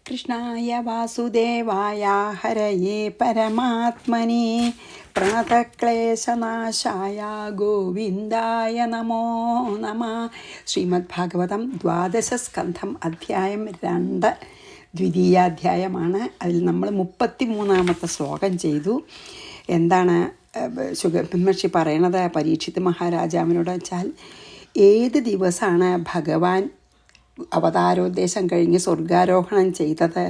കൃഷ്ണായ വാസുദേവായ ഹരയേ പരമാത്മനെ പ്രണതക്ലേശനാശായ ഗോവിന്ദായ നമോ നമ. ശ്രീമദ് ഭാഗവതം 12 സ്കന്ധം അധ്യായം 2 ദ്വിതീയാധ്യായമാണ്. അതിൽ നമ്മൾ 33-ാമത്തെ ശ്ലോകം ചെയ്തു. എന്താണ് ശുഗബ്രഹ്മർഷി പറയണത് പരീക്ഷിത് മഹാരാജാവിനോട് വെച്ചാൽ, ഏത് ദിവസമാണ് ഭഗവാൻ അവതാരോദ്ദേശം കഴിഞ്ഞ് സ്വർഗാരോഹണം ചെയ്തത്,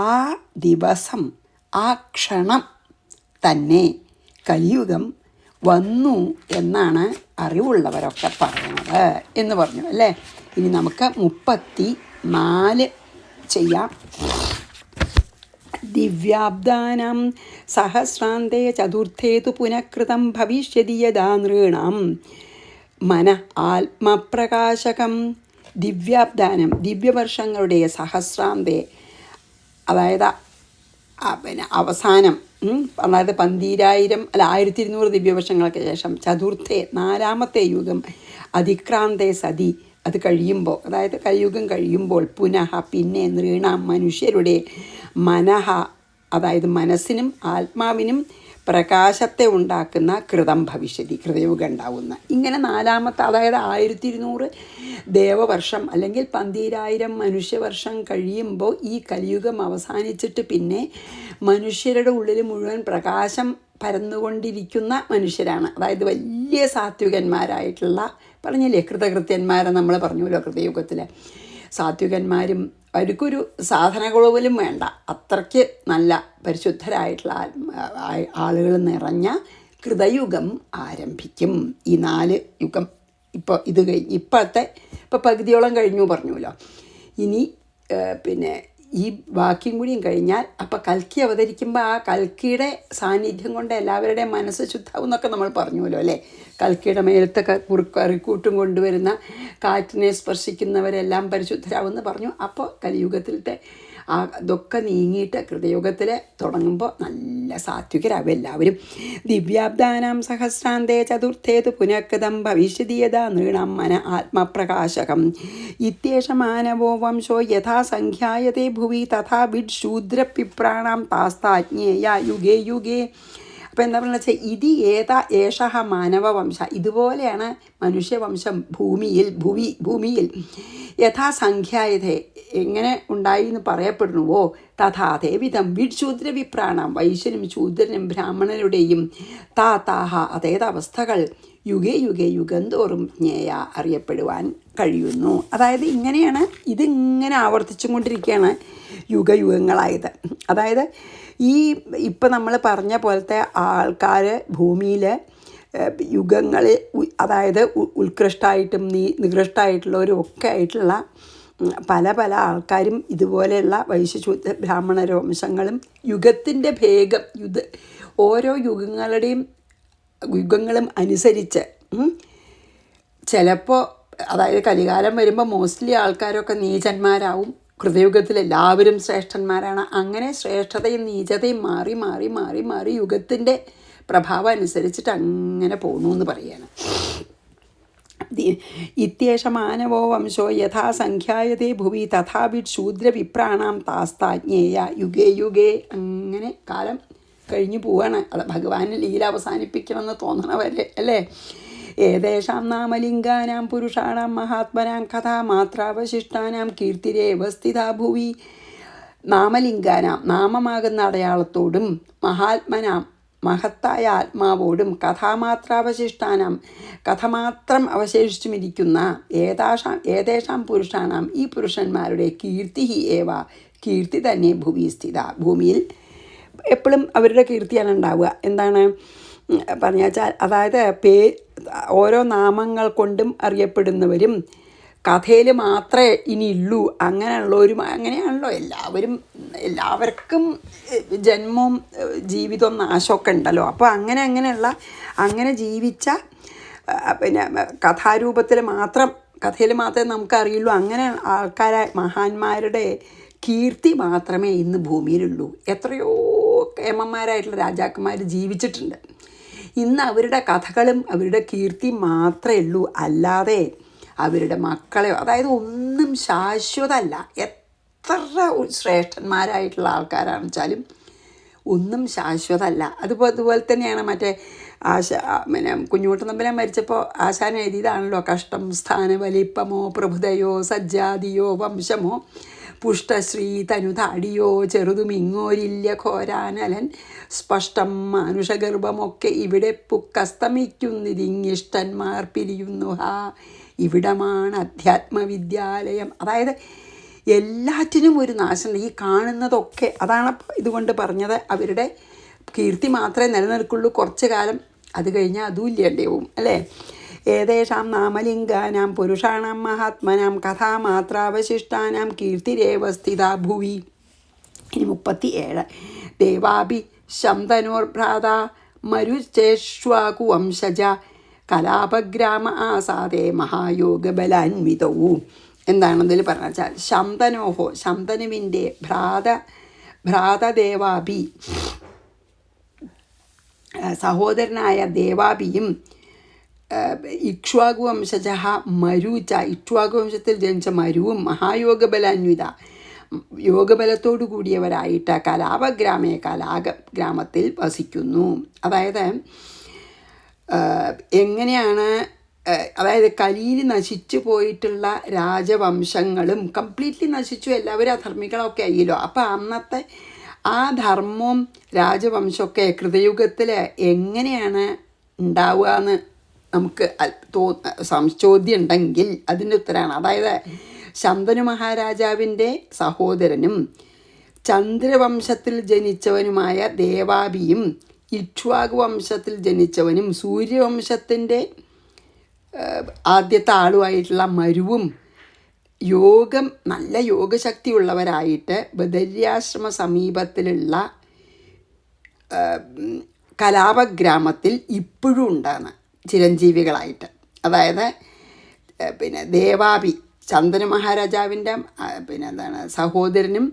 ആ ദിവസം ആ ക്ഷണം തന്നെ കലിയുഗം വന്നു എന്നാണ് അറിവുള്ളവരൊക്കെ പറയുന്നത് എന്ന് പറഞ്ഞു അല്ലേ. ഇനി നമുക്ക് 34 ചെയ്യാം. ദിവ്യാബ്ദാനം സഹസ്രാന്തേ ചതുർത്ഥേ തു പുനഃകൃതം ഭവിഷ്യതി യഥാ നൃണാം മന ആത്മപ്രകാശകം. ദിവ്യാബ്ദാനം ദിവ്യവർഷങ്ങളുടെ സഹസ്രാന്തേ, അതായത് അവസാനം, അതായത് 12,000 ദിവ്യവർഷങ്ങൾക്ക് ശേഷം ചതുർത്ഥേ 4-ാമത്തെ യുഗം അതിക്രാന്തേ സതി, അത് കഴിയുമ്പോൾ, അതായത് കലിയുഗം കഴിയുമ്പോൾ പുനഃ പിന്നെ നൃണാം മനുഷ്യരുടെ മനഃ, അതായത് മനസ്സിനും ആത്മാവിനും പ്രകാശത്തെ ഉണ്ടാക്കുന്ന കൃതം ഭവിഷ്യതി, കൃതയുഗം ഉണ്ടാവുന്ന. ഇങ്ങനെ 4-ാമത്തെ, അതായത് 1200 ദേവവർഷം അല്ലെങ്കിൽ 12,000 മനുഷ്യവർഷം കഴിയുമ്പോൾ ഈ കലിയുഗം അവസാനിച്ചിട്ട് പിന്നെ മനുഷ്യരുടെ ഉള്ളിൽ മുഴുവൻ പ്രകാശം പരന്നുകൊണ്ടിരിക്കുന്ന മനുഷ്യരാണ്. അതായത് വലിയ സാത്വികന്മാരായിട്ടുള്ള, പറഞ്ഞില്ലേ കൃതകൃത്യന്മാരെ നമ്മൾ പറഞ്ഞുല്ലോ, കൃതയുഗത്തിൽ സാത്വികന്മാരും, അവർക്കൊരു സാധനകളോലും വേണ്ട, അത്രയ്ക്ക് നല്ല പരിശുദ്ധരായിട്ടുള്ള ആളുകൾ നിറഞ്ഞ കൃതയുഗം ആരംഭിക്കും. ഈ 4 യുഗം ഇപ്പോൾ ഇത് കഴിഞ്ഞ് ഇപ്പോൾ പകുതിയോളം കഴിഞ്ഞു പറഞ്ഞുല്ലോ. ഇനി പിന്നെ ഈ ബാക്കിയും കൂടിയും കഴിഞ്ഞാൽ അപ്പോൾ കൽക്കി അവതരിക്കുമ്പോൾ ആ കൽക്കിയുടെ സാന്നിധ്യം കൊണ്ട് എല്ലാവരുടെയും മനസ്സ് ശുദ്ധാവും എന്നൊക്കെ നമ്മൾ പറഞ്ഞുല്ലോ അല്ലേ. കൽക്കിയുടെ മേലത്തെ കറിക്കൂട്ടും കൊണ്ടുവരുന്ന കാറ്റിനെ സ്പർശിക്കുന്നവരെല്ലാം പരിശുദ്ധരാവെന്ന് പറഞ്ഞു. അപ്പോൾ കലിയുഗത്തിലത്തെ അതൊക്കെ നീങ്ങിയിട്ട് കൃതയുഗത്തിൽ തുടങ്ങുമ്പോൾ നല്ല സാത്വികരാവും എല്ലാവരും. ദിവ്യാബ്ദാനാം സഹസ്രാന്തേ ചതുർത്ഥേ തു പുനഃകൃതം ഭവിഷ്യതി യഥാ നൃണാം മന ആത്മപ്രകാശകം. ഇത്യേഷ മാനവോ വംശോ യഥാ സംഖ്യായതേ ഭുവി തഥാ വിഡ് ശൂദ്രപിപ്രാണാം താസ്താജ്ഞേയ യുഗേ യുഗേ. അപ്പോൾ എന്താ പറയുക വെച്ചാൽ, ഇത് ഏഷ മാനവവംശ, ഇതുപോലെയാണ് മനുഷ്യവംശം ഭൂമിയിൽ യഥാസംഖ്യായതേ, എങ്ങനെ ഉണ്ടായി എന്ന് പറയപ്പെടുന്നുവോ, തഥാതേ വിധം വിഡ്ശൂദ്ര വിപ്രാണം, വൈശ്യനും ശൂദ്രനും ബ്രാഹ്മണരുടെയും താതാഹ, അതേത് അവസ്ഥകൾ യുഗേ യുഗേ യുഗം തോറും ജ്ഞേയ അറിയപ്പെടുവാൻ കഴിയുന്നു. അതായത് ഇങ്ങനെയാണ്, ഇതിങ്ങനെ ആവർത്തിച്ചും കൊണ്ടിരിക്കുകയാണ് യുഗയുഗങ്ങളായത്. അതായത് ഇപ്പം നമ്മൾ പറഞ്ഞ പോലത്തെ ആൾക്കാർ ഭൂമിയിൽ യുഗങ്ങളിൽ, അതായത് ഉത്കൃഷ്ടമായിട്ടും നികൃഷ്ടമായിട്ടുള്ളവരും ഒക്കെ ആയിട്ടുള്ള പല പല ആൾക്കാരും ഇതുപോലെയുള്ള വൈശ്യശൂദ്ര ബ്രാഹ്മണ വംശങ്ങളും യുഗത്തിൻ്റെ ഭേഗം ഓരോ യുഗങ്ങളും അനുസരിച്ച് ചിലപ്പോൾ, അതായത് കലികാലം വരുമ്പോൾ മോസ്റ്റ്ലി ആൾക്കാരൊക്കെ നീചന്മാരാവും, കൃതയുഗത്തിൽ എല്ലാവരും ശ്രേഷ്ഠന്മാരാണ്. അങ്ങനെ ശ്രേഷ്ഠതയും നീചതയും മാറി മാറി മാറി മാറി യുഗത്തിൻ്റെ പ്രഭാവം അനുസരിച്ചിട്ട് അങ്ങനെ പോകുന്നു എന്ന് പറയുകയാണ്. ഇത്യേഷ മാനവോ വംശോ യഥാ സംഖ്യായതേ ഭുവി തഥാവിഡ് ശൂദ്ര വിപ്രാണാം താസ്താജ്ഞേയ യുഗേ യുഗേ. അങ്ങനെ കാലം കഴിഞ്ഞു പോവാണ്. അത് ഭഗവാന് ലീല അവസാനിപ്പിക്കണമെന്ന് തോന്നണ വരെ അല്ലേ. ഏതേഷാം നാമലിംഗാനാം പുരുഷാണാം മഹാത്മനാം കഥാ മാത്രാവശിഷ്ടാനാം കീർത്തിരേവ സ്ഥിതാ ഭുവി. നാമലിംഗാനാം, നാമമാകുന്ന അടയാളത്തോടും, മഹാത്മനാം മഹത്തായ ആത്മാവോടും, കഥാമാത്രാവശിഷ്ടാനാം കഥ മാത്രം അവശേഷിച്ചുമിരിക്കുന്ന ഏതേഷാം പുരുഷാണാം ഈ പുരുഷന്മാരുടെ കീർത്തി ഏവ, കീർത്തി തന്നെ ഭൂമി സ്ഥിത, ഭൂമിയിൽ എപ്പോഴും അവരുടെ കീർത്തിയാണ് ഉണ്ടാവുക. എന്താണ് പറഞ്ഞാൽ, അതായത് ഓരോ നാമങ്ങൾ കൊണ്ടും അറിയപ്പെടുന്നവരും കഥയിൽ മാത്രമേ ഇനിയുള്ളൂ അങ്ങനെയുള്ളവരും, അങ്ങനെയാണല്ലോ എല്ലാവർക്കും ജന്മവും ജീവിതവും നാശമൊക്കെ ഉണ്ടല്ലോ. അപ്പോൾ അങ്ങനെ ജീവിച്ച, പിന്നെ കഥാരൂപത്തിൽ കഥയിൽ മാത്രമേ നമുക്കറിയുള്ളൂ. അങ്ങനെ മഹാന്മാരുടെ കീർത്തി മാത്രമേ ഇന്ന് ഭൂമിയിലുള്ളൂ. എത്രയോ കേമന്മാരായിട്ടുള്ള രാജാക്കന്മാർ ജീവിച്ചിട്ടുണ്ട്. ഇന്ന് അവരുടെ കഥകളും അവരുടെ കീർത്തി മാത്രമേ ഉള്ളൂ, അല്ലാതെ അവരുടെ മക്കളെയോ, അതായത് ഒന്നും ശാശ്വതമല്ല. എത്ര ശ്രേഷ്ഠന്മാരായിട്ടുള്ള ആൾക്കാരാണെന്ന് വെച്ചാലും ഒന്നും ശാശ്വതമല്ല. അതുപോലെ തന്നെയാണ് മറ്റേ പിന്നെ കുഞ്ഞുകുട്ടൻ തമ്പുരാൻ മരിച്ചപ്പോൾ ആശാൻ എഴുതിയതാണല്ലോ, കഷ്ടം സ്ഥാന വലിപ്പമോ പ്രഭുതയോ സജ്ജാതിയോ വംശമോ പുഷ്ടശ്രീ തനുതാടിയോ ചെറുതുമിങ്ങോരില്യ ഘോരാനലൻ സ്പഷ്ടം മാനുഷഗർഭമൊക്കെ ഇവിടെ പുക്കസ്തമിക്കുന്നിതിങ്ങിഷ്ടന്മാർ പിരിയുന്നു ഹാ ഇവിടമാണ് അധ്യാത്മവിദ്യാലയം. അതായത് എല്ലാറ്റിനും ഒരു നാശമുണ്ട്. ഈ കാണുന്നതൊക്കെ അതാണ് ഇതുകൊണ്ട് പറഞ്ഞത്. അവരുടെ കീർത്തി മാത്രമേ നിലനിൽക്കുള്ളൂ കുറച്ച് കാലം, അത് കഴിഞ്ഞാൽ അതും ഇല്ലാണ്ടാവും അല്ലേ. ഏതേഷാം നാമലിംഗാനാം പുരുഷാണാം മഹാത്മനാം കഥാമാത്രാവശിഷ്ടാനാം കീർത്തിരേവ സ്ഥിത ഭുവി. ഇനി 37. ദേവാഭി ശന്തനോർഭ്രാത മരുചേഷ്വാകു വംശജ കലാപഗ്രാമ ആസാദേ മഹായോഗബലാന്വിതവും. എന്താണെന്നതിൽ പറഞ്ഞാൽ ശന്തനോഹോ ശന്തനുവിൻ്റെ ഭ്രാതദേവാഭി സഹോദരനായ ദേവാഭിയും ഇക്ഷ്വാകു വംശജ മരുച ഇക്ഷ്വാകു വംശത്തിൽ ജനിച്ച മരുവും മഹായോഗബലാന്വിത യോഗബലത്തോടു കൂടിയവരായിട്ട് കലാപഗ്രാമത്തിൽ വസിക്കുന്നു. അതായത് എങ്ങനെയാണ്, അതായത് കലിയിൽ നശിച്ചു പോയിട്ടുള്ള രാജവംശങ്ങളും കംപ്ലീറ്റ്ലി നശിച്ചു, എല്ലാവരും അധർമ്മികളൊക്കെ ആയില്ലോ. അപ്പം അന്നത്തെ ആ ധർമ്മവും രാജവംശമൊക്കെ കൃതയുഗത്തിൽ എങ്ങനെയാണ് ഉണ്ടാവുക എന്ന് നമുക്ക് ചോദ്യം ഉണ്ടെങ്കിൽ അതിൻ്റെ ഉത്തരമാണ്. അതായത് ശന്തനു മഹാരാജാവിൻ്റെ സഹോദരനും ചന്ദ്രവംശത്തിൽ ജനിച്ചവനുമായ ദേവാഭിയും ഇക്ഷ്വാകു വംശത്തിൽ ജനിച്ചവനും സൂര്യവംശത്തിൻ്റെ ആദ്യത്തെ ആളുമായിട്ടുള്ള മരുവും നല്ല യോഗശക്തിയുള്ളവരായിട്ട് ബദര്യാശ്രമ സമീപത്തിലുള്ള കലാപഗ്രാമത്തിൽ ഇപ്പോഴും ഉണ്ടാകുന്ന ചിരഞ്ജീവികളായിട്ട്. അതായത് പിന്നെ ദേവാഭി ചന്ദ്ര മഹാരാജാവിൻ്റെ സഹോദരനും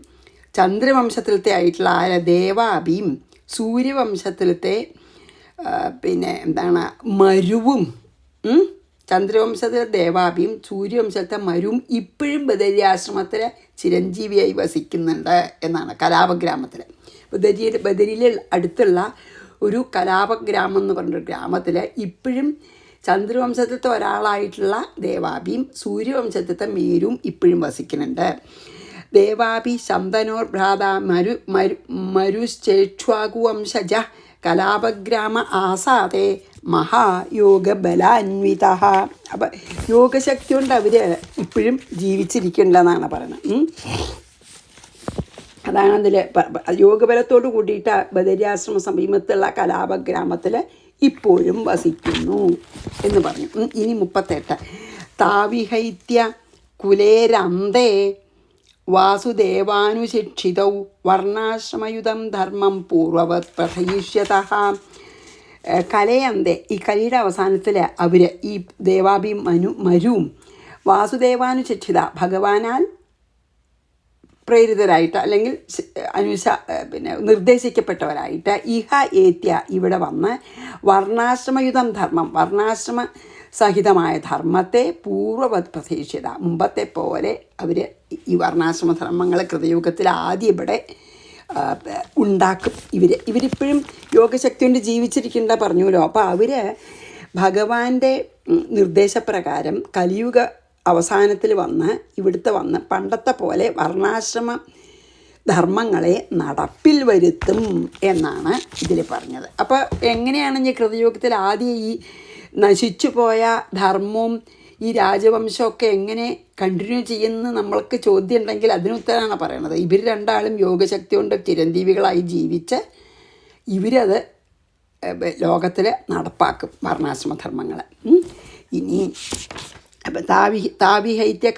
ചന്ദ്രവംശത്തിലത്തെ ആയിട്ടുള്ള ദേവാഭിയും സൂര്യവംശത്തിലത്തെ മരുവും, ചന്ദ്രവംശത്തിലെ ദേവാഭിയും സൂര്യവംശത്തെ മരുവും ഇപ്പോഴും ബദര്യാശ്രമത്തിലെ ചിരഞ്ജീവിയായി വസിക്കുന്നുണ്ട് എന്നാണ്. കലാപഗ്രാമത്തിൽ ബദരിയിൽ അടുത്തുള്ള ഒരു കലാപഗ്രാമം എന്ന് പറഞ്ഞൊരു ഗ്രാമത്തിൽ ഇപ്പോഴും ചന്ദ്രവംശത്തിലത്തെ ഒരാളായിട്ടുള്ള ദേവാഭിയും സൂര്യവംശത്തിലത്തെ മേരും ഇപ്പോഴും വസിക്കുന്നുണ്ട്. ദേവാഭി ശന്തനോർ ഭ്രാത മരുശ്ചേക്ഷ്വാകു വംശജ കലാപഗ്രാമ ആസാദേ മഹായോഗബലാന്വിത. അപ്പം യോഗശക്തി കൊണ്ട് അവർ ഇപ്പോഴും ജീവിച്ചിരിക്കേണ്ടതെന്നാണ് പറയുന്നത്. അതാണ് അതിൽ യോഗബലത്തോട് കൂടിയിട്ട് ബദര്യാശ്രമ സമീപത്തുള്ള കലാപഗ്രാമത്തിൽ ഇപ്പോഴും വസിക്കുന്നു എന്ന് പറഞ്ഞു. ഇനി 38. താവിഹൈത്യ കുലേരന്തേ വാസുദേവാനുശിക്ഷിതൗ വർണ്ണാശ്രമയുതം ധർമ്മം പൂർവവത് പ്രഥയിഷ്യതഃ. കലയന്തേ, ഈ കലിയുടെ അവസാനത്തിൽ അവർ ഈ ദേവാഭി മരുവും വാസുദേവാനുശിക്ഷിത ഭഗവാനാൽ പ്രേരിതരായിട്ട് അല്ലെങ്കിൽ നിർദ്ദേശിക്കപ്പെട്ടവരായിട്ട് ഇഹ ഏത്യ ഇവിടെ വന്ന് വർണ്ണാശ്രമയുതം ധർമ്മം വർണ്ണാശ്രമ സഹിതമായ ധർമ്മത്തെ പൂർവവത് പ്രതീക്ഷിത മുമ്പത്തെ പോലെ അവർ ഈ വർണ്ണാശ്രമ ധർമ്മങ്ങൾ കൃതയുഗത്തിൽ ആദ്യം ഇവിടെ ഉണ്ടാക്കും. ഇവരിപ്പോഴും യോഗശക്തി കൊണ്ട് ജീവിച്ചിരിക്കേണ്ട പറഞ്ഞല്ലോ. അപ്പോൾ അവർ ഭഗവാന്റെ നിർദ്ദേശപ്രകാരം കലിയുഗ അവസാനത്തിൽ ഇവിടുത്തെ വന്ന് പണ്ടത്തെ പോലെ വർണ്ണാശ്രമ ധർമ്മങ്ങളെ നടപ്പിൽ വരുത്തും എന്നാണ് ഇതിൽ പറഞ്ഞത്. അപ്പോൾ എങ്ങനെയാണ് ഈ കൃതയുഗത്തിൽ ആദ്യം ഈ നശിച്ചു പോയ ധർമ്മവും ഈ രാജവംശമൊക്കെ എങ്ങനെ കണ്ടിന്യൂ ചെയ്യുന്ന നമ്മൾക്ക് ചോദ്യം ഉണ്ടെങ്കിൽ അതിനുത്തരമാണ് പറയണത്. ഇവർ രണ്ടാളും യോഗശക്തി കൊണ്ട് ചിരഞ്ജീവികളായി ജീവിച്ച് ഇവരത് ലോകത്തിൽ നടപ്പാക്കും വർണ്ണാശ്രമധർമ്മങ്ങൾ. ഇനി അപ്പം താവിഹൈത്യ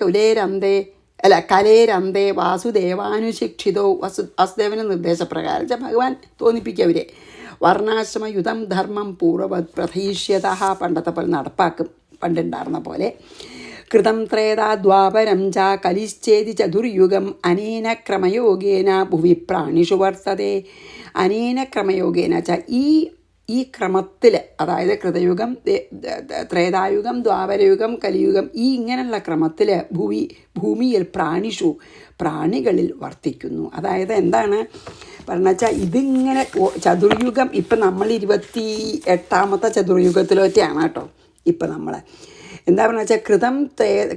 കലേരന്തേ വാസുദേവാനുശിക്ഷിതോ വാസുദേവൻ്റെ നിർദ്ദേശപ്രകാരം ഭഗവാൻ തോന്നിപ്പിക്കവരെ വർണ്ണാശ്രമയുതം ധർമ്മം പൂർവവത് പ്രഥയിഷ്യത പണ്ടത്തെ പോലെ നടപ്പാക്കും, പണ്ടുണ്ടായിരുന്ന പോലെ. കൃതം ത്രേതാ ദ്വാപരം ച കലിശ്ചേതി ചതുർയുഗം അനേന ക്രമയോഗേന ഭുവി പ്രാണിഷു വർത്തതേ. അനേന ക്രമയോഗേന ച ഈ ഈ ക്രമത്തിൽ, അതായത് കൃതയുഗം, ത്രേതായുഗം, ദ്വാപരയുഗം, കലിയുഗം, ഈ ഇങ്ങനെയുള്ള ക്രമത്തിൽ ഭൂമിയിൽ പ്രാണികളിൽ വർത്തിക്കുന്നു. അതായത് എന്താണ് പറഞ്ഞാൽ ഇതിങ്ങനെ ചതുർയുഗം, ഇപ്പം നമ്മൾ 28ാമത്തെ ചതുർയുഗത്തിലോറ്റാണ് കേട്ടോ ഇപ്പം നമ്മൾ. എന്താ പറഞ്ഞാൽ വെച്ചാൽ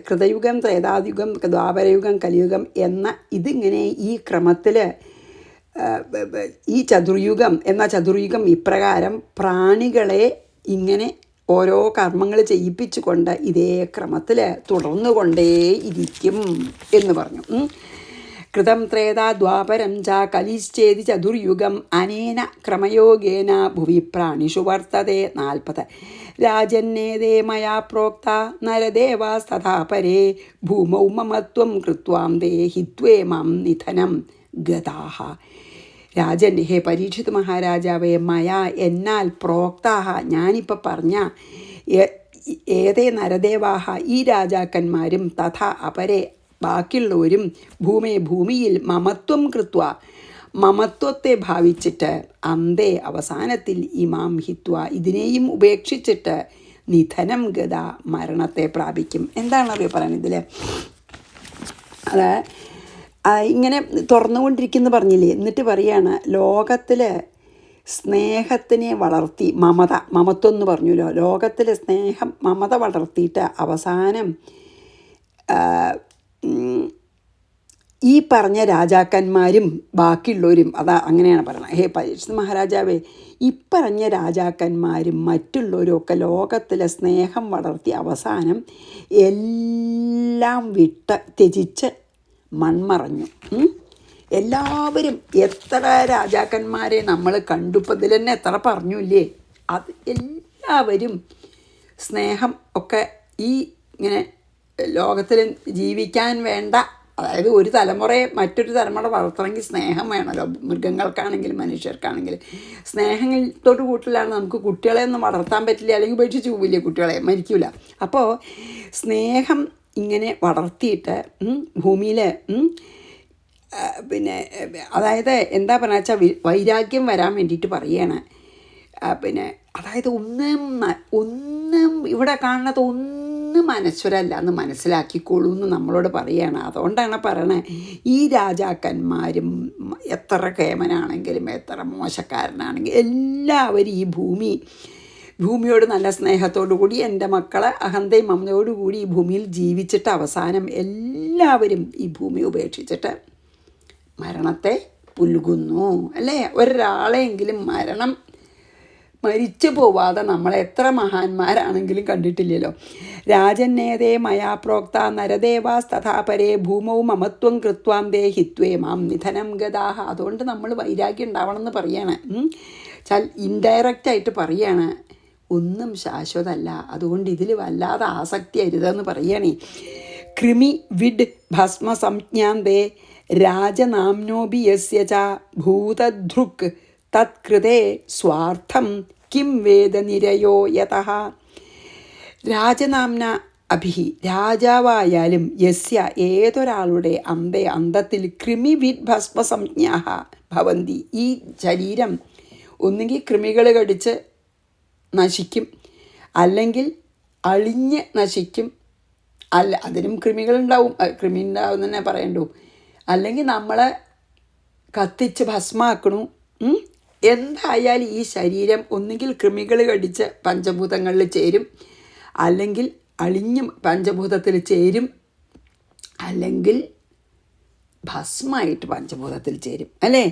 കൃതയുഗം, ത്രേതായുഗം, ദ്വാപരയുഗം, കലിയുഗം എന്ന ഇതിങ്ങനെ ഈ ക്രമത്തിൽ ഈ ചതുർയുഗം ഇപ്രകാരം പ്രാണികളെ ഇങ്ങനെ ഓരോ കർമ്മങ്ങൾ ചെയ്യിപ്പിച്ചുകൊണ്ട് ഇതേ ക്രമത്തിൽ തുടർന്നുകൊണ്ടേയിരിക്കും എന്ന് പറഞ്ഞു. കൃതം ത്രേതാ ദ്വാപരം ച കലിശ്ചേതി ചതുർയുഗം അനേന ക്രമയോഗേന ഭുവി പ്രാണിഷു വർത്തതേ. 40. രാജന്നേതേ മയാ പ്രോക്ത നരദേവാസ്തഥാ പരേ ഭൂമൗ മമത്വം കൃത്വാം ദേഹിത്വേ മാം നിധനം ഗതാഹ. രാജൻ, ഹേ പരീക്ഷിത് മഹാരാജാവേ, മയാ എന്നാൽ പ്രോക്താഹ ഞാനിപ്പോൾ പറഞ്ഞ ഏതേ നരദേവാഹ ഈ രാജാക്കന്മാരും തഥാ അപരെ ബാക്കിയുള്ളവരും ഭൂമിയിൽ മമത്വം കൃത്വ മമത്വത്തെ ഭാവിച്ചിട്ട് അന്തേ അവസാനത്തിൽ ഇമാം ഹിത്വ ഇതിനെയും ഉപേക്ഷിച്ചിട്ട് നിധനം ഗത മരണത്തെ പ്രാപിക്കും. എന്താണറിയോ പറയുന്നത് ഇതിൽ? അത് ഇങ്ങനെ തുറന്നുകൊണ്ടിരിക്കുന്നു പറഞ്ഞില്ലേ, എന്നിട്ട് പറയാണ് ലോകത്തിൽ സ്നേഹത്തിനെ വളർത്തി മമത്വം എന്ന് പറഞ്ഞല്ലോ, ലോകത്തിൽ മമത വളർത്തിയിട്ട് അവസാനം ഈ പറഞ്ഞ രാജാക്കന്മാരും ബാക്കിയുള്ളവരും, അങ്ങനെയാണ് പറയുന്നത്. ഹേ പരീക്ഷിത് മഹാരാജാവേ, ഇപ്പറഞ്ഞ രാജാക്കന്മാരും മറ്റുള്ളവരും ഒക്കെ ലോകത്തിലെ സ്നേഹം വളർത്തി അവസാനം എല്ലാം ത്യജിച്ച് മൺമറഞ്ഞു. എല്ലാവരും എത്ര രാജാക്കന്മാരെ നമ്മൾ കണ്ടുപ്പോൾ ഇതിൽ തന്നെ എത്ര പറഞ്ഞില്ലേ, അത് എല്ലാവരും സ്നേഹം ഒക്കെ ഈ ഇങ്ങനെ ലോകത്തിൽ ജീവിക്കാൻ വേണ്ട, അതായത് ഒരു തലമുറയെ മറ്റൊരു തലമുറ വളർത്തണമെങ്കിൽ സ്നേഹം വേണമല്ലോ. മൃഗങ്ങൾക്കാണെങ്കിലും മനുഷ്യർക്കാണെങ്കിലും സ്നേഹത്തോട് കൂട്ടിലാണ് നമുക്ക് കുട്ടികളെ ഒന്നും വളർത്താൻ പറ്റില്ല, അല്ലെങ്കിൽ ഉപേക്ഷിച്ച് പോവില്ലേ കുട്ടികളെ, മരിക്കില്ല. അപ്പോൾ സ്നേഹം ഇങ്ങനെ വളർത്തിയിട്ട് ഭൂമിയിൽ പിന്നെ അതായത് എന്താ പറയുക വെച്ചാൽ വൈരാഗ്യം വരാൻ വേണ്ടിയിട്ട് പറയുകയാണ്. അതായത് ഒന്നും ഇവിടെ കാണുന്നത് ഒന്നും അനശ്വരമല്ല എന്ന് മനസ്സിലാക്കിക്കോളൂ എന്ന് നമ്മളോട് പറയുകയാണ്. അതുകൊണ്ടാണ് പറയണേ, ഈ രാജാക്കന്മാരും എത്ര കേമനാണെങ്കിലും എത്ര മോശക്കാരനാണെങ്കിലും എല്ലാവരും ഈ ഭൂമിയോട് നല്ല സ്നേഹത്തോടു കൂടി എൻ്റെ മക്കളെ അഹന്തയും മമതയോടുകൂടി ഈ ഭൂമിയിൽ ജീവിച്ചിട്ട് അവസാനം എല്ലാവരും ഈ ഭൂമി ഉപേക്ഷിച്ചിട്ട് മരണത്തെ പുൽകുന്നു. അല്ലേ? ഒരാളെങ്കിലും മരിച്ചു പോവാതെ നമ്മളെ എത്ര മഹാന്മാരാണെങ്കിലും കണ്ടിട്ടില്ലല്ലോ. രാജന്നേതേ മയാ പ്രോക്ത നരദേവാസ്തഥാ പരേ ഭൂമൗ മമത്വം കൃത്വാം ദേഹിത്വേ മാം നിധനം ഗതാഹ. അതുകൊണ്ട് നമ്മൾ വൈരാഗ്യം ഉണ്ടാവണം എന്ന് പറയാണ്. ഇൻഡയറക്റ്റായിട്ട് പറയാണ്, ഒന്നും ശാശ്വതമല്ല, അതുകൊണ്ട് ഇതിൽ വല്ലാതെ ആസക്തി അരുതെന്ന് പറയണേ. കൃമി വിഡ് ഭസ്മ സംജ്ഞാന്തേ രാജനാംനോബി യസ്യ ച ഭൂതധൃക് തത്കൃതേ സ്വാർത്ഥം കിം വേദനിരയോ യതഃ. രാജനാംന അഭിഹി, രാജാവായാലും യസ്യ ഏതൊരാളുടെ അന്തത്തിൽ കൃമിവിഡ് ഭസ്മസംജ്ഞാ ഭവന്തി. ഈ ശരീരം ഒന്നുകിൽ കൃമികൾ കടിച്ച് നശിക്കും, അല്ലെങ്കിൽ അളിഞ്ഞ് നശിക്കും, അതിനും കൃമികളുണ്ടാവും, കൃമി ഉണ്ടാവും തന്നെ പറയണ്ടു, അല്ലെങ്കിൽ നമ്മളെ കത്തിച്ച് ഭസ്മാക്കണു. എന്തായാലും ഈ ശരീരം ഒന്നുകിൽ കൃമികൾ കടിച്ച് പഞ്ചഭൂതങ്ങളിൽ ചേരും, അല്ലെങ്കിൽ അളിഞ്ഞ് പഞ്ചഭൂതത്തിൽ ചേരും, അല്ലെങ്കിൽ ഭസ്മായിട്ട് പഞ്ചഭൂതത്തിൽ ചേരും. അല്ലേ?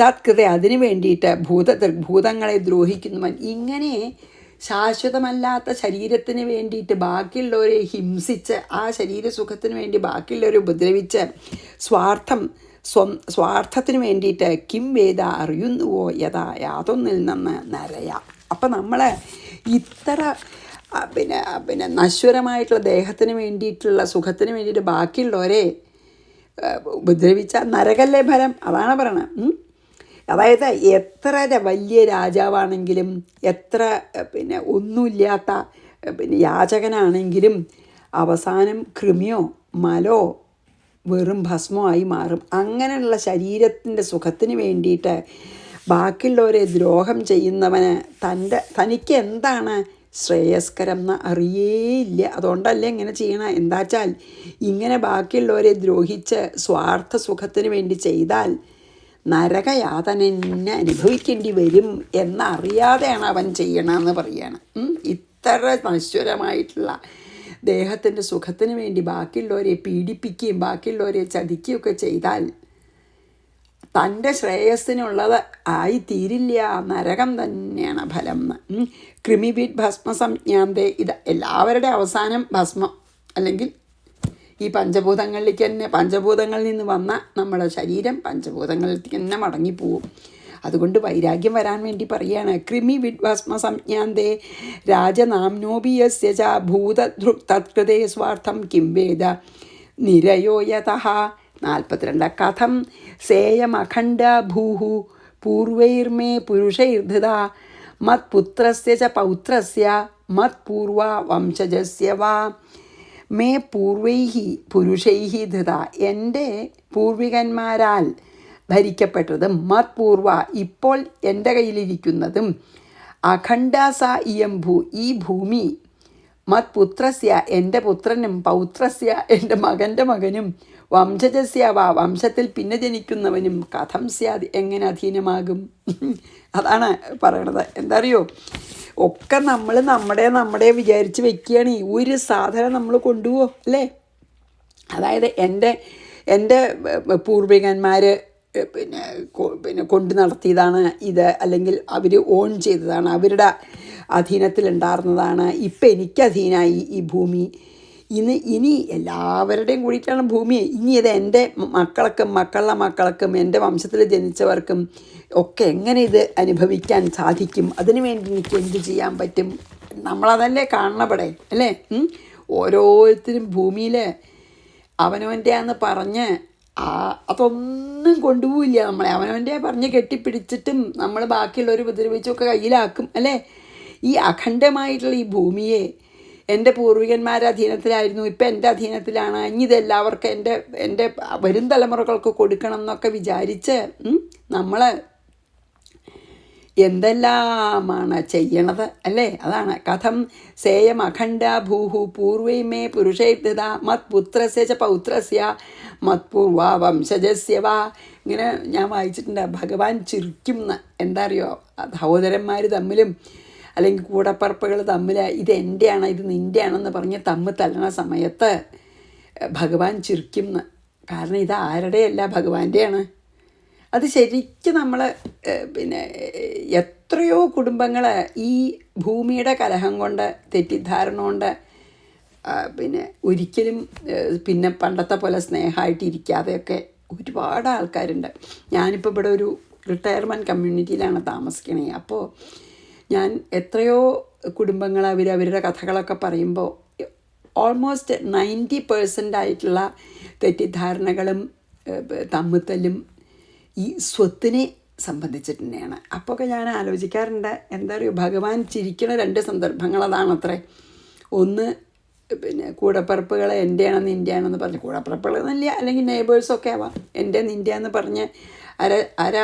തത്കൃത അതിന് വേണ്ടിയിട്ട് ഭൂതങ്ങളെ ദ്രോഹിക്കുന്നവൻ. ഇങ്ങനെ ശാശ്വതമല്ലാത്ത ശരീരത്തിന് വേണ്ടിയിട്ട് ബാക്കിയുള്ളവരെ ഹിംസിച്ച്, ആ ശരീരസുഖത്തിന് വേണ്ടി ബാക്കിയുള്ളവരെ ഉപദ്രവിച്ച്, സ്വാർത്ഥത്തിന് വേണ്ടിയിട്ട് കിം വേദ അറിയുന്നുവോ യാതൊന്നിൽ നിന്ന് നരയ. അപ്പം നമ്മൾ ഇത്ര നശ്വരമായിട്ടുള്ള ദേഹത്തിന് വേണ്ടിയിട്ടുള്ള സുഖത്തിന് വേണ്ടിയിട്ട് ബാക്കിയുള്ളവരെ ഉപദ്രവിച്ച നരകല്ലേ ഫലം. അതാണ് പറയണത്. അതായത് എത്ര വലിയ രാജാവാണെങ്കിലും, എത്ര ഒന്നുമില്ലാത്ത യാചകനാണെങ്കിലും അവസാനം കൃമിയോ മലോ വെറും ഭസ്മമായി മാറും. അങ്ങനെയുള്ള ശരീരത്തിൻ്റെ സുഖത്തിന് വേണ്ടിയിട്ട് ബാക്കിയുള്ളവരെ ദ്രോഹം ചെയ്യുന്നവന് തനിക്ക് എന്താണ് ശ്രേയസ്കരം എന്ന് അറിയേയില്ല. അതുകൊണ്ടല്ലേ ഇങ്ങനെ ചെയ്യണം. എന്താ വെച്ചാൽ ഇങ്ങനെ ബാക്കിയുള്ളവരെ ദ്രോഹിച്ച് സ്വാർത്ഥ സുഖത്തിന് വേണ്ടി ചെയ്താൽ നരകയാതന തന്നെ അനുഭവിക്കേണ്ടി വരും എന്നറിയാതെയാണ് അവൻ ചെയ്യണമെന്ന് പറയുകയാണ്. ഇത്ര നശ്വരമായിട്ടുള്ള ദേഹത്തിൻ്റെ സുഖത്തിന് വേണ്ടി ബാക്കിയുള്ളവരെ പീഡിപ്പിക്കുകയും ബാക്കിയുള്ളവരെ ചതിക്കുകയൊക്കെ ചെയ്താൽ തൻ്റെ ശ്രേയസ്സിനുള്ളത് ആയിത്തീരില്ല, നരകം തന്നെയാണ് ഫലം എന്ന്. കൃമിബീഡ് ഭസ്മസംജ്ഞാന്തേ, ഇത് എല്ലാവരുടെ അവസാനം ഭസ്മം, അല്ലെങ്കിൽ ഈ പഞ്ചഭൂതങ്ങളിലേക്ക് തന്നെ, പഞ്ചഭൂതങ്ങളിൽ നിന്ന് വന്ന നമ്മുടെ ശരീരം പഞ്ചഭൂതങ്ങളിലേക്ക് തന്നെ മടങ്ങിപ്പോവും. അതുകൊണ്ട് വൈരാഗ്യം വരാൻ വേണ്ടി പറയുകയാണ്. കൃമി വിഡ്ഭസ്മ സംജ്ഞാന്തേ രാജനാംനോപി യസ്യ ച ഭൂതധൃക് തത്കൃതേ സ്വാർത്ഥം കിം വേദ നിരയോ യതഃ. 42. കഥം സേയമഖണ്ഡ ഭൂഹു പൂർവൈർമേ പുരുഷൈർധൃത മത്പുത്രസ്യ ച പൗത്രസ്യ മത്പൂർവ വംശജസ്യ വാ. മേ പൂർവൈഹി പുരുഷൈഹി ധൃത, എൻ്റെ പൂർവികന്മാരാൽ ഭരിക്കപ്പെട്ടതും മത്പൂർവ ഇപ്പോൾ എൻ്റെ കയ്യിലിരിക്കുന്നതും അഖണ്ഡാസ ഇയം ഭൂ, ഈ ഭൂമി മത്പുത്രസ്യ എൻ്റെ പുത്രനും പൗത്രസ്യ എൻ്റെ മകൻ്റെ മകനും വംശജസ്യ വാ വംശത്തിൽ പിന്നെ ജനിക്കുന്നവനും കഥം സ്യാദ് എങ്ങനെ അധീനമാകും. അതാണ് പറയണത്. എന്താ അറിയോ, ഒക്കെ നമ്മൾ നമ്മുടെ വിചാരിച്ച് വെക്കുകയാണ്. ഒരു സാധനം നമ്മൾ കൊണ്ടുപോകും അല്ലേ. അതായത് എൻ്റെ പൂർവികന്മാർ പിന്നെ കൊണ്ടു നടത്തിയതാണ് ഇത്, അല്ലെങ്കിൽ അവർ ഓൺ ചെയ്തതാണ്, അവരുടെ അധീനത്തിലുണ്ടായിരുന്നതാണ്. ഇപ്പം എനിക്ക് അധീനമായി ഈ ഭൂമി. ഇനി എല്ലാവരുടെയും കൂടിയിട്ടാണ് ഭൂമി. ഇനി ഇത് എൻ്റെ മക്കൾക്കും മക്കളുടെ മക്കൾക്കും എൻ്റെ വംശത്തിൽ ജനിച്ചവർക്കും ഒക്കെ എങ്ങനെ ഇത് അനുഭവിക്കാൻ സാധിക്കും, അതിനു വേണ്ടി എനിക്ക് എന്ത് ചെയ്യാൻ പറ്റും. നമ്മളതല്ലേ കാണണവിടെ അല്ലേ. ഓരോരുത്തരും ഭൂമിയിൽ അവനവൻ്റെയാന്ന് പറഞ്ഞ് അതൊന്നും കൊണ്ടുപോയില്ല. നമ്മളെ അവനവൻ്റെ പറഞ്ഞ് കെട്ടിപ്പിടിച്ചിട്ടും നമ്മൾ ബാക്കിയുള്ളവർ ഉപദ്രവിച്ചൊക്കെ കയ്യിലാക്കും അല്ലേ. ഈ അഖണ്ഡമായിട്ടുള്ള ഈ ഭൂമിയെ എൻ്റെ പൂർവികന്മാരുടെ അധീനത്തിലായിരുന്നു, ഇപ്പം എൻ്റെ അധീനത്തിലാണ്, ഇനി ഇതെല്ലാവർക്കും എൻ്റെ വരും തലമുറകൾക്ക് കൊടുക്കണം എന്നൊക്കെ വിചാരിച്ച് നമ്മൾ എന്തെല്ലാമാണ് ചെയ്യണത് അല്ലേ. അതാണ് കഥം സേയം അഖണ്ഡ ഭൂഹു പൂർവൈമേ പുരുഷൈധൃത മത്പുത്രസ്യ ച പൗത്രസ്യ മത്പൂർവ വംശജസ്യ വാ. ഇങ്ങനെ ഞാൻ വായിച്ചിട്ടുണ്ട്. ഭഗവാൻ ചിരിക്കും എന്ന്. എന്താ അറിയോ, സഹോദരന്മാർ തമ്മിലും അല്ലെങ്കിൽ കൂടപ്പറപ്പുകൾ തമ്മിൽ ഇത് എൻ്റെയാണ് ഇത് നിൻ്റെയാണെന്ന് പറഞ്ഞ് തമ്മിൽ തല്ലണ സമയത്ത് ഭഗവാൻ ചിരിക്കും എന്ന്. കാരണം ഇത് ആരുടെയല്ല, ഭഗവാന്റെയാണ്. അത് ശരിക്കും നമ്മൾ പിന്നെ എത്രയോ കുടുംബങ്ങൾ ഈ ഭൂമിയുടെ കലഹം കൊണ്ട്, തെറ്റിദ്ധാരണ കൊണ്ട് പിന്നെ ഒരിക്കലും പിന്നെ പണ്ടത്തെ പോലെ സ്നേഹമായിട്ടിരിക്കാതെയൊക്കെ ഒരുപാട് ആൾക്കാരുണ്ട്. ഞാനിപ്പോൾ ഇവിടെ ഒരു റിട്ടയർമെൻറ്റ് കമ്മ്യൂണിറ്റിയിലാണ് താമസിക്കണേ. അപ്പോൾ ഞാൻ എത്രയോ കുടുംബങ്ങൾ അവരുടെ കഥകളൊക്കെ പറയുമ്പോൾ ഓൾമോസ്റ്റ് 90% ആയിട്ടുള്ള തെറ്റിദ്ധാരണകളും തമ്മിത്തല്ലും ഈ സ്വത്തിനെ സംബന്ധിച്ചിട്ട് തന്നെയാണ്. അപ്പോഴൊക്കെ ഞാൻ ആലോചിക്കാറുണ്ട്, എന്താ പറയുക, ഭഗവാൻ ചിരിക്കുന്ന 2 സന്ദർഭങ്ങൾ അതാണത്രേ. ഒന്ന് പിന്നെ കൂടപ്പറപ്പുകളെ എൻ്റെയാണെന്ന് നിൻ്റെയാണെന്ന് പറഞ്ഞ്, കൂടപ്പറപ്പുകൾ എന്നല്ല, അല്ലെങ്കിൽ നെയ്ബേഴ്സൊക്കെ ആവാം, എൻ്റെ നിൻ്റെയാണെന്ന് പറഞ്ഞ് അര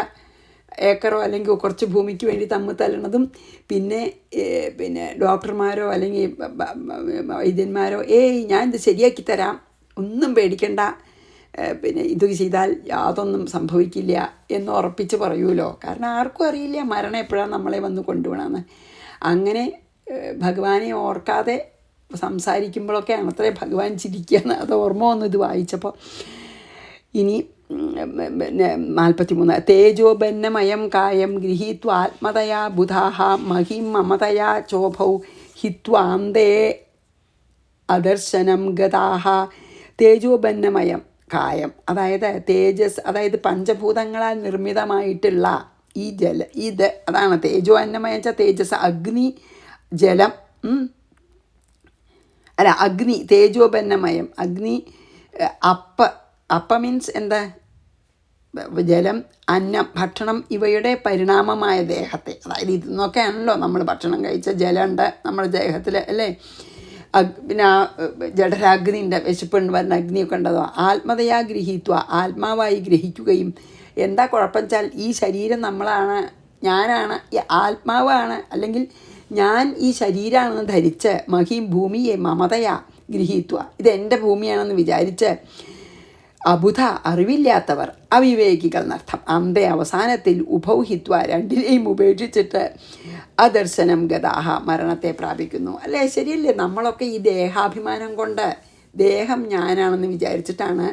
ഏക്കറോ അല്ലെങ്കിൽ കുറച്ച് ഭൂമിക്ക് വേണ്ടി തമ്മിൽ തല്ലണതും, പിന്നെ ഡോക്ടർമാരോ അല്ലെങ്കിൽ വൈദ്യന്മാരോ ഞാൻ ഇത് ശരിയാക്കി തരാം, ഒന്നും പേടിക്കണ്ട, പിന്നെ ഇത് ചെയ്താൽ യാതൊന്നും സംഭവിക്കില്ല എന്ന് ഉറപ്പിച്ച് പറയുമല്ലോ. കാരണം ആർക്കും അറിയില്ല മരണം എപ്പോഴാണ് നമ്മളെ വന്ന് കൊണ്ടുപോകണമെന്ന്. അങ്ങനെ ഭഗവാനെ ഓർക്കാതെ സംസാരിക്കുമ്പോഴൊക്കെയാണ് അത്രേ ഭഗവാൻ ചിരിക്കുകയെന്ന്. അത് ഓർമ്മ വന്നു ഇത് വായിച്ചപ്പോൾ. ഇനി 43. തേജോബന്നമയം കായം ഗൃഹീത്വ ആത്മതയാ ബുധാഹ മഹിം മമതയാ ചോഭൗ ഹിത്വാന്തേ അദർശനം ഗതാഹ. തേജോബന്നമയം കായം, അതായത് തേജസ്, അതായത് പഞ്ചഭൂതങ്ങളാൽ നിർമ്മിതമായിട്ടുള്ള ഈ ഇത് അതാണ് തേജോ അന്നമയം വെച്ചാൽ തേജസ്, അഗ്നി, ജലം, അഗ്നി തേജോബന്നമയം, അഗ്നി, അപ്പ മീൻസ് എന്താ, ജലം, അന്നം, ഭക്ഷണം, ഇവയുടെ പരിണാമമായ ദേഹത്തെ, അതായത് ഇതെന്നൊക്കെയാണല്ലോ നമ്മൾ ഭക്ഷണം കഴിച്ച ജലമുണ്ട് നമ്മുടെ ദേഹത്തിൽ അല്ലേ. പിന്നെ ജഠരാഗ്നിൻ്റെ വിശപ്പുണ്ട് വരുന്ന അഗ്നിയൊക്കെ ഉണ്ടതോ. ആത്മതയാ ഗൃഹീത്വ, ആത്മാവായി ഗ്രഹിക്കുകയും. എന്താ കുഴപ്പം വെച്ചാൽ ഈ ശരീരം നമ്മളാണ് ഞാനാണ്, ഈ ആത്മാവാണ്, അല്ലെങ്കിൽ ഞാൻ ഈ ശരീരമാണെന്ന് ധരിച്ച് മഹീം ഭൂമിയെ മമതയാ ഗൃഹീത്വ, ഇതെൻ്റെ ഭൂമിയാണെന്ന് വിചാരിച്ച് അബുധ അറിവില്ലാത്തവർ, അവിവേകികൾ എന്നർത്ഥം, അന്തേ അവസാനത്തിൽ ഉഭൗഹിത്വ രണ്ടിനെയും ഉപേക്ഷിച്ചിട്ട് അദർശനം ഗതാഹ മരണത്തെ പ്രാപിക്കുന്നു. അല്ലേ, ശരിയല്ലേ? നമ്മളൊക്കെ ഈ ദേഹാഭിമാനം കൊണ്ട് ദേഹം ഞാനാണെന്ന് വിചാരിച്ചിട്ടാണ്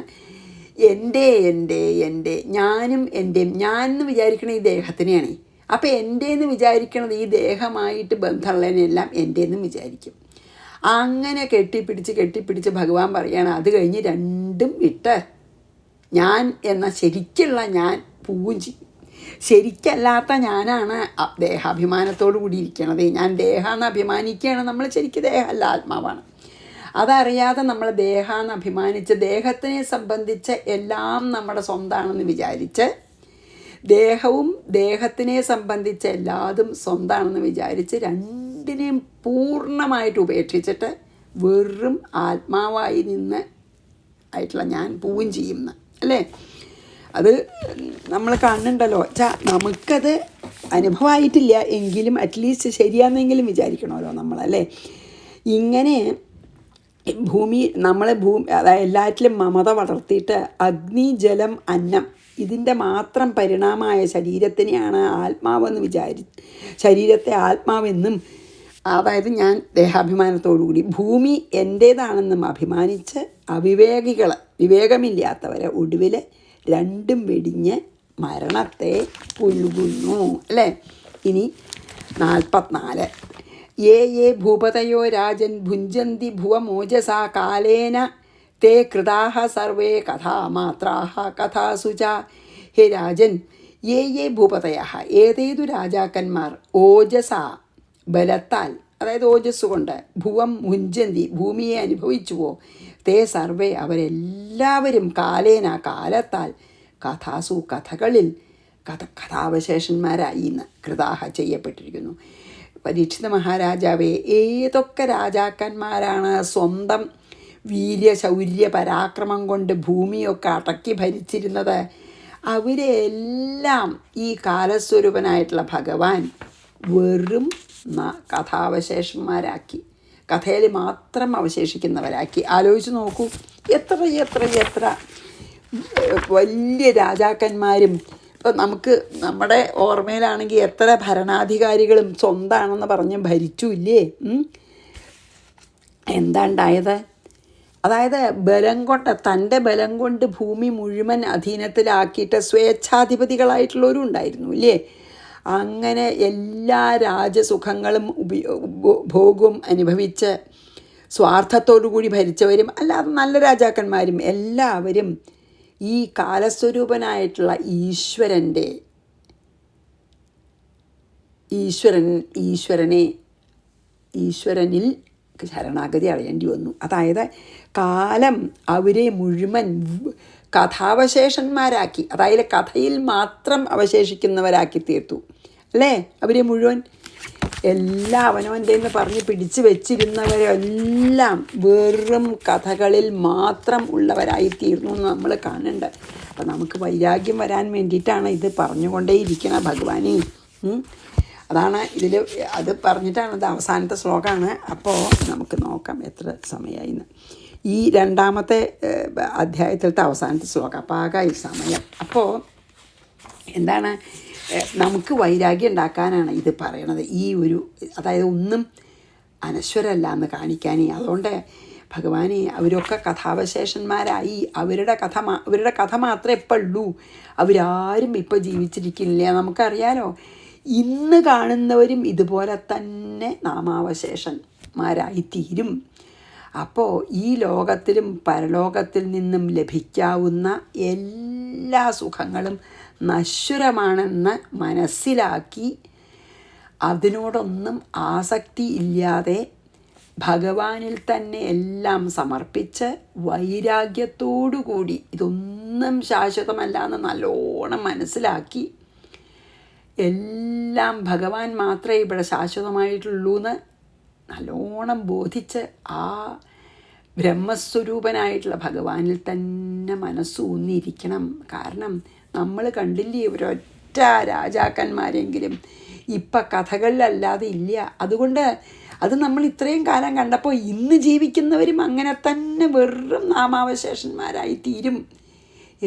എൻ്റെ ഞാനും എൻ്റെയും, ഞാൻ എന്ന് വിചാരിക്കണത് ഈ ദേഹത്തിനെയാണ്. അപ്പോൾ എൻ്റെന്ന് വിചാരിക്കണത് ഈ ദേഹമായിട്ട് ബന്ധമുള്ളതിനെല്ലാം എൻ്റെന്നും വിചാരിക്കും. അങ്ങനെ കെട്ടിപ്പിടിച്ച് ഭഗവാൻ പറയാണ്, അത് കഴിഞ്ഞ് രണ്ടും ഇട്ട് ഞാൻ എന്ന ശരിക്കുള്ള ഞാൻ പോവുകയും ചെയ്യും. ശരിക്കല്ലാത്ത ഞാനാണ് ദേഹാഭിമാനത്തോടു കൂടി ഇരിക്കണത്. ഞാൻ ദേഹാന്ന് അഭിമാനിക്കുകയാണ്. നമ്മൾ ശരിക്കും ദേഹമല്ല, ആത്മാവാണ്. അതറിയാതെ നമ്മൾ ദേഹാന്ന് അഭിമാനിച്ച് ദേഹത്തിനെ സംബന്ധിച്ച് എല്ലാം നമ്മുടെ സ്വന്തമാണെന്ന് വിചാരിച്ച്, ദേഹവും ദേഹത്തിനെ സംബന്ധിച്ച് എല്ലാതും സ്വന്തമാണെന്ന് വിചാരിച്ച് രണ്ടിനെയും പൂർണ്ണമായിട്ട് ഉപേക്ഷിച്ചിട്ട് വെറും ആത്മാവായി നിന്ന് ആയിട്ടുള്ള ഞാൻ പോവുകയും ചെയ്യുന്ന, അല്ലേ? അത് നമ്മൾ കാണുന്നുണ്ടല്ലോ. നമുക്കത് അനുഭവമായിട്ടില്ല എങ്കിലും അറ്റ്ലീസ്റ്റ് ശരിയാണെന്നെങ്കിലും വിചാരിക്കണമല്ലോ നമ്മളല്ലേ. ഇങ്ങനെ നമ്മളെ അതായത് എല്ലാറ്റിലും മമത വളർത്തിയിട്ട് അഗ്നി ജലം അന്നം ഇതിൻ്റെ മാത്രം പരിണാമമായ ശരീരത്തിനെയാണ് ആത്മാവെന്ന് ശരീരത്തെ ആത്മാവെന്നും, അതായത് ഞാൻ ദേഹാഭിമാനത്തോടുകൂടി ഭൂമി എൻ്റേതാണെന്നും അഭിമാനിച്ച് വിവേകമില്ലാത്തവരെ ഒടുവിൽ രണ്ടും വെടിഞ്ഞ് മരണത്തെ പുൽകുന്നു, അല്ലേ? ഇനി 44. യേ ഭൂപതയോ രാജൻ ഭുഞ്ചന്തി ഭുവമോജസാ കാലേന തേ കൃതാഹ സർവേ കഥാമാത്രാഹ കഥാസു ച. ഹേ രാജൻ, യേ ഭൂപതയ, ഏതേതു രാജാക്കന്മാർ ഓജസ ബലത്താൽ, അതായത് ഓജസ് കൊണ്ട്, ഭുവം ഭുഞ്ചന്തി ഭൂമിയെ അനുഭവിച്ചുവോ, തേ സർവേ അവരെല്ലാവരും കാലേന കാലത്താൽ കഥാസു കഥകളിൽ കഥാവശേഷന്മാരായി എന്ന് കൃതാഹ ചെയ്യപ്പെട്ടിരിക്കുന്നു. പരീക്ഷിത മഹാരാജാവേ, ഏതൊക്കെ രാജാക്കന്മാരാണ് സ്വന്തം വീര്യശൗര്യ പരാക്രമം കൊണ്ട് ഭൂമിയൊക്കെ അടക്കി ഭരിച്ചിരുന്നത്, അവരെല്ലാം ഈ കാലസ്വരൂപനായിട്ടുള്ള ഭഗവാൻ വെറും കഥാവശേഷന്മാരാക്കി, കഥയിൽ മാത്രം അവശേഷിക്കുന്നവരാക്കി. ആലോചിച്ച് നോക്കൂ, എത്ര വലിയ രാജാക്കന്മാരും ഇപ്പോൾ നമുക്ക് നമ്മുടെ ഓർമ്മയിലാണെങ്കിൽ എത്ര ഭരണാധികാരികളും സ്വന്തമാണെന്ന് പറഞ്ഞ് ഭരിച്ചുമില്ലേ? എന്താ ഉണ്ടായത്? അതായത് തൻ്റെ ബലം കൊണ്ട് ഭൂമി മുഴുവൻ അധീനത്തിലാക്കിയിട്ട് സ്വേച്ഛാധിപതികളായിട്ടുള്ളവരും ഉണ്ടായിരുന്നു ഇല്ലേ? അങ്ങനെ എല്ലാ രാജസുഖങ്ങളും ഭോഗവും അനുഭവിച്ച് സ്വാർത്ഥത്തോടു കൂടി ഭരിച്ചവരും അല്ലാതെ നല്ല രാജാക്കന്മാരും എല്ലാവരും ഈ കാലസ്വരൂപനായിട്ടുള്ള ഈശ്വരനിൽ ശരണാഗതി അടയേണ്ടി വന്നു. അതായത് കാലം അവരെ മുഴുവൻ കഥാവശേഷന്മാരാക്കി, അതായത് കഥയിൽ മാത്രം അവശേഷിക്കുന്നവരാക്കി തീർത്തു, അല്ലേ? അവരെ മുഴുവൻ എല്ലാ അവനവൻ്റെ എന്ന് പറഞ്ഞ് പിടിച്ചു വെച്ചിരുന്നവരെല്ലാം വെറും കഥകളിൽ മാത്രം ഉള്ളവരായിത്തീർന്നു എന്ന് നമ്മൾ കാണുന്നുണ്ട്. അപ്പം നമുക്ക് വൈരാഗ്യം വരാൻ വേണ്ടിയിട്ടാണ് ഇത് പറഞ്ഞുകൊണ്ടേയിരിക്കണ ഭഗവാനെ. അതാണ് അത് പറഞ്ഞിട്ടാണ് ഇത് അവസാനത്തെ ശ്ലോകമാണ്. അപ്പോൾ നമുക്ക് നോക്കാം എത്ര സമയമായിന്ന്. ഈ രണ്ടാമത്തെ അധ്യായത്തിലത്തെ അവസാനത്തെ ശ്ലോകം. അപ്പോൾ ആകായി സമയം. അപ്പോൾ എന്താണ്, നമുക്ക് വൈരാഗ്യം ഉണ്ടാക്കാനാണ് ഇത് പറയണത്. അതായത് ഒന്നും അനശ്വരമല്ല എന്ന് കാണിക്കാനേ. അതുകൊണ്ട് ഭഗവാനെ അവരൊക്കെ കഥാവശേഷന്മാരായി, അവരുടെ കഥ മാത്രമേ ഇപ്പം ഉള്ളൂ, അവരാരും ഇപ്പം ജീവിച്ചിരിക്കില്ല. നമുക്കറിയാലോ, ഇന്ന് കാണുന്നവരും ഇതുപോലെ തന്നെ നാമാവശേഷന്മാരായിത്തീരും. അപ്പോൾ ഈ ലോകത്തിലും പരലോകത്തിൽ നിന്നും ലഭിക്കാവുന്ന എല്ലാ സുഖങ്ങളും നശ്വരമാണെന്ന് മനസ്സിലാക്കി അതിനോടൊന്നും ആസക്തി ഇല്ലാതെ ഭഗവാനിൽ തന്നെ എല്ലാം സമർപ്പിച്ച് വൈരാഗ്യത്തോടുകൂടി ഇതൊന്നും ശാശ്വതമല്ല എന്ന് നല്ലോണം മനസ്സിലാക്കി, എല്ലാം ഭഗവാൻ മാത്രമേ ഇവിടെ ശാശ്വതമായിട്ടുള്ളൂ എന്ന് നല്ലോണം ബോധിച്ച് ആ ബ്രഹ്മസ്വരൂപനായിട്ടുള്ള ഭഗവാനിൽ തന്നെ മനസ്സൂന്നിരിക്കണം. കാരണം നമ്മൾ കണ്ടില്ലേ, ഒരൊറ്റ ഒരൊറ്റ രാജാക്കന്മാരെങ്കിലും ഇപ്പം കഥകളിലല്ലാതെ ഇല്ല. അതുകൊണ്ട് അത് നമ്മൾ ഇത്രയും കാലം കണ്ടപ്പോൾ ഇന്ന് ജീവിക്കുന്നവരും അങ്ങനെ തന്നെ വെറും നാമാവശേഷന്മാരായി തീരും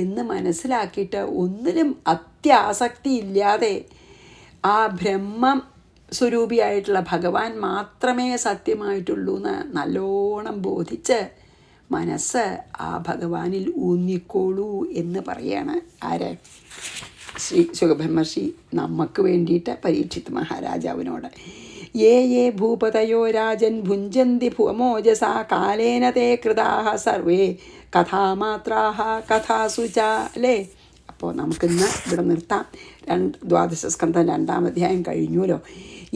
എന്ന് മനസ്സിലാക്കിയിട്ട് ഒന്നിലും അത്യാസക്തി ഇല്ലാതെ ആ ബ്രഹ്മം സ്വരൂപിയായിട്ടുള്ള ഭഗവാൻ മാത്രമേ സത്യമായിട്ടുള്ളൂ എന്ന് നല്ലോണം ബോധിച്ച് മനസ്സ് ആ ഭഗവാനിൽ ഊന്നിക്കോളൂ എന്ന് പറയാണ് ആര്? ശ്രീ സുഖബ്രഹ്മർഷി നമുക്ക് വേണ്ടിയിട്ട് പരീക്ഷിത് മഹാരാജാവിനോട്. യേ ഭൂപതയോ രാജൻ ഭുഞ്ചന്തി ഭുവമോജസ കാലേന തേ കൃതാഹ സർവേ കഥാമാത്രാഹ കഥാസുച. അല്ലേ? അപ്പോൾ നമുക്കിന്ന് ഇവിടെ നിർത്താം. ദ്വാദശസ്കന്ധം 2-ാം അധ്യായം കഴിഞ്ഞുല്ലോ.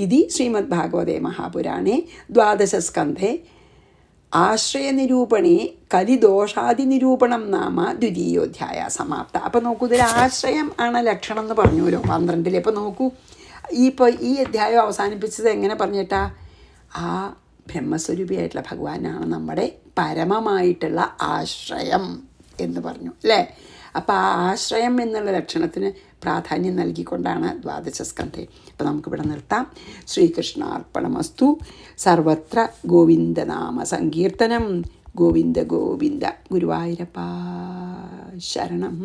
ഇതി ശ്രീമദ് ഭാഗവതേ മഹാപുരാണേ ദ്വാദശസ്കന്ധേ ആശ്രയനിരൂപണേ കലിദോഷാദിനിരൂപണം നാമ ദ്വിതീയോധ്യായ സമാപ്ത. അപ്പോൾ നോക്കൂ, ഇതിൽ ആശ്രയം ആണ് ലക്ഷണം എന്ന് പറഞ്ഞുല്ലോ 12. അപ്പോൾ നോക്കൂ, ഈ അധ്യായം അവസാനിപ്പിച്ചത് എങ്ങനെ പറഞ്ഞിട്ടാ? ആ ബ്രഹ്മസ്വരൂപിയായിട്ടുള്ള ഭഗവാനാണ് നമ്മുടെ പരമമായിട്ടുള്ള ആശ്രയം എന്ന് പറഞ്ഞു അല്ലേ? അപ്പോൾ ആ ആശ്രയം എന്നുള്ള ലക്ഷണത്തിന് പ്രാധാന്യം നൽകിക്കൊണ്ടാണ് ദ്വാദശസ്കന്ധേ. അപ്പോൾ നമുക്കിവിടെ നിർത്താം. ശ്രീകൃഷ്ണാർപ്പണമസ്തു. സർവത്ര ഗോവിന്ദനാമ സങ്കീർത്തനം. ഗോവിന്ദ ഗോവിന്ദ. ഗുരുവായൂരപ്പ ശരണം.